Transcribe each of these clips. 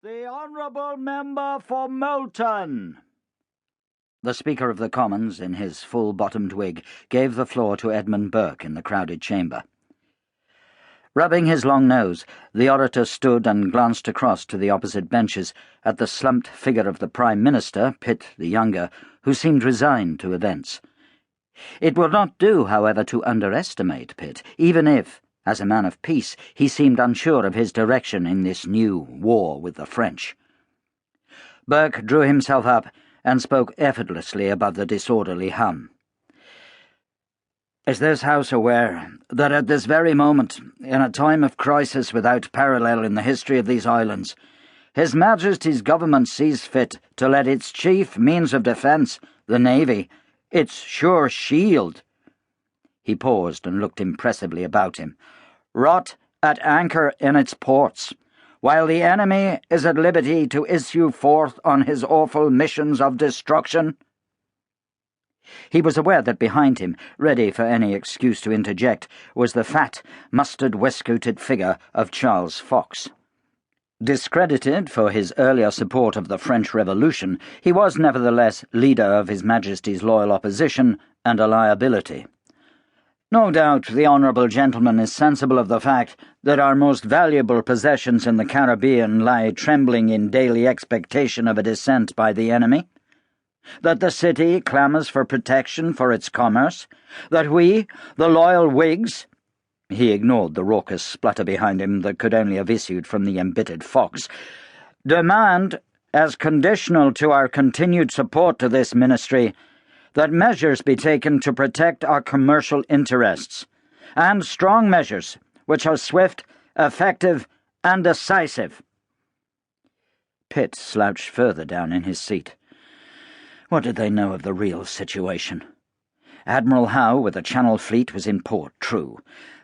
The Honourable Member for Moulton. The Speaker of the Commons, in his full-bottomed wig, gave the floor to Edmund Burke in the crowded chamber. Rubbing his long nose, the orator stood and glanced across to the opposite benches at the slumped figure of the Prime Minister, Pitt the younger, who seemed resigned to events. It would not do, however, to underestimate Pitt, even if, as a man of peace, he seemed unsure of his direction in this new war with the French. Burke drew himself up and spoke effortlessly above the disorderly hum. "Is this House aware that at this very moment, in a time of crisis without parallel in the history of these islands, His Majesty's government sees fit to let its chief means of defence, the Navy, its sure shield—" He paused and looked impressively about him. "Rot at anchor in its ports, while the enemy is at liberty to issue forth on his awful missions of destruction?" He was aware that behind him, ready for any excuse to interject, was the fat, mustard-waistcoated figure of Charles Fox. Discredited for his earlier support of the French Revolution, he was nevertheless leader of His Majesty's loyal opposition and a liability. "No doubt the honourable gentleman is sensible of the fact that our most valuable possessions in the Caribbean lie trembling in daily expectation of a descent by the enemy, that the city clamours for protection for its commerce, that we, the loyal Whigs—" He ignored the raucous splutter behind him that could only have issued from the embittered Fox— "demand, as conditional to our continued support to this ministry, that measures be taken to protect our commercial interests, and strong measures which are swift, effective, and decisive." Pitt slouched further down in his seat. What did they know of the real situation? Admiral Howe with the Channel Fleet was in port, true,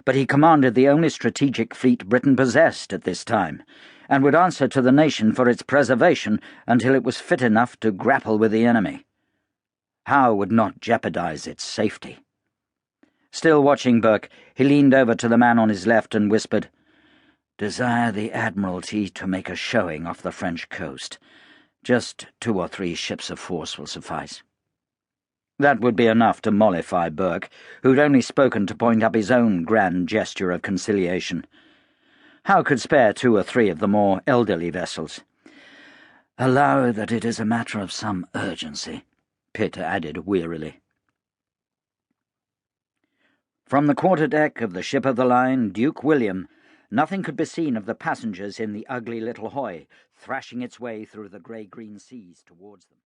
but he commanded the only strategic fleet Britain possessed at this time, and would answer to the nation for its preservation until it was fit enough to grapple with the enemy. Howe would not jeopardize its safety. Still watching Burke, he leaned over to the man on his left and whispered, "Desire the Admiralty to make a showing off the French coast. Just 2 or 3 ships of force will suffice." That would be enough to mollify Burke, who'd only spoken to point up his own grand gesture of conciliation. Howe could spare 2 or 3 of the more elderly vessels. "Allow that it is a matter of some urgency," Pitt added wearily. From the quarter-deck of the ship of the line, Duke William, nothing could be seen of the passengers in the ugly little hoy, thrashing its way through the grey-green seas towards them.